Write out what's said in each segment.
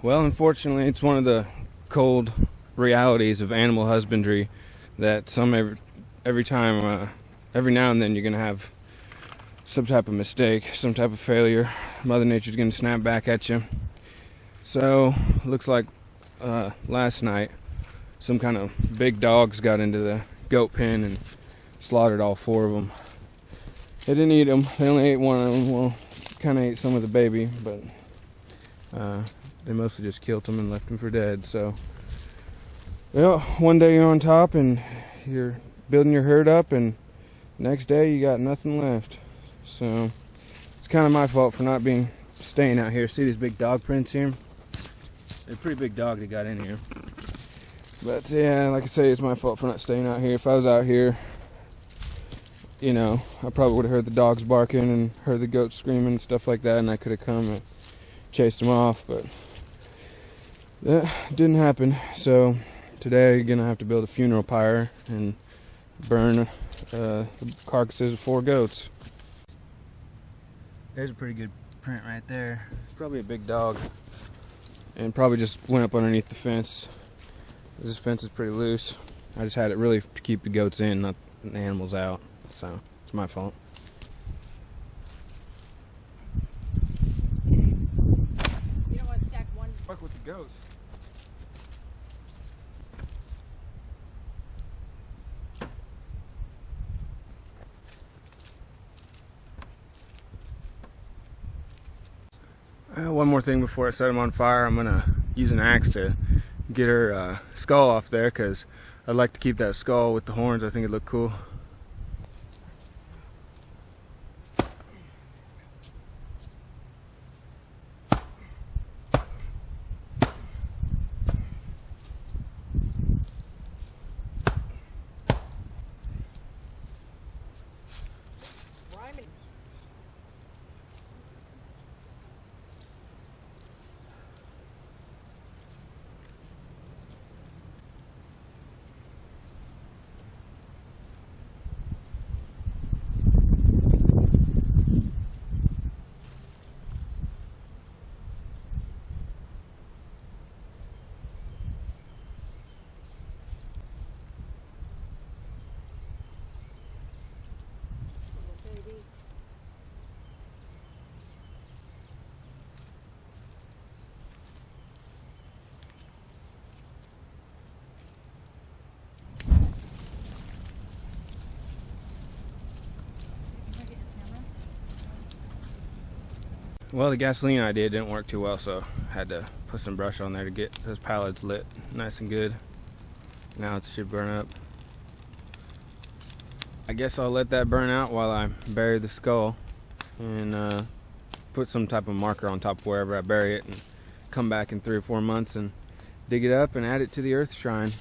Well, unfortunately, it's one of the cold realities of animal husbandry that every time, every now and then, you're gonna have some type of mistake, some type of failure. Mother Nature's gonna snap back at you. So, looks like last night, some kind of big dogs got into the goat pen and slaughtered all 4 of them. They didn't eat them. They only ate one of them. Well, kind of ate some of the baby, but they mostly just killed them and left them for dead. So, well, one day you're on top and you're building your herd up, and next day you got nothing left. So, it's kind of my fault for not staying out here. See these big dog prints here? They're a pretty big dog that got in here. But yeah, like I say, it's my fault for not staying out here. If I was out here, you know, I probably would have heard the dogs barking and heard the goats screaming and stuff like that, and I could have come and chased them off, but that didn't happen. So today, I'm gonna have to build a funeral pyre and burn the carcasses of 4 goats. There's a pretty good print right there. It's probably a big dog, and probably just went up underneath the fence. This fence is pretty loose. I just had it really to keep the goats in, not the animals out. So it's my fault. You don't want to stack one. Fuck with the goats. One more thing before I set them on fire. I'm gonna use an axe to get her skull off there, because I'd like to keep that skull with the horns. I think it looked cool. Well, the gasoline idea didn't work too well, so I had to put some brush on there to get those pallets lit nice and good. Now it should burn up. I guess I'll let that burn out while I bury the skull, and put some type of marker on top of wherever I bury it, and come back in 3 or 4 months and dig it up and add it to the earth shrine.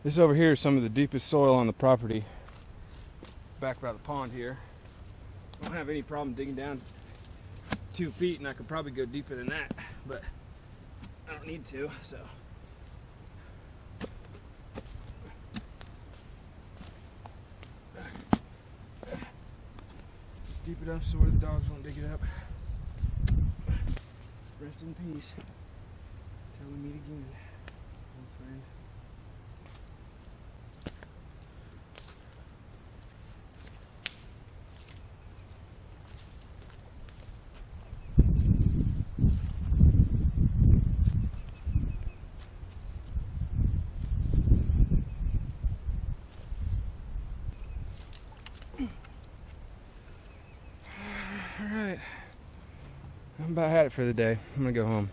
This over here is some of the deepest soil on the property, back by the pond here. I don't have any problem digging down 2 feet, and I could probably go deeper than that, but I don't need to, so. It's deep enough so where the dogs won't dig it up. Rest in peace. Till we meet again, old friend. Alright, I'm about had it for the day. I'm gonna go home.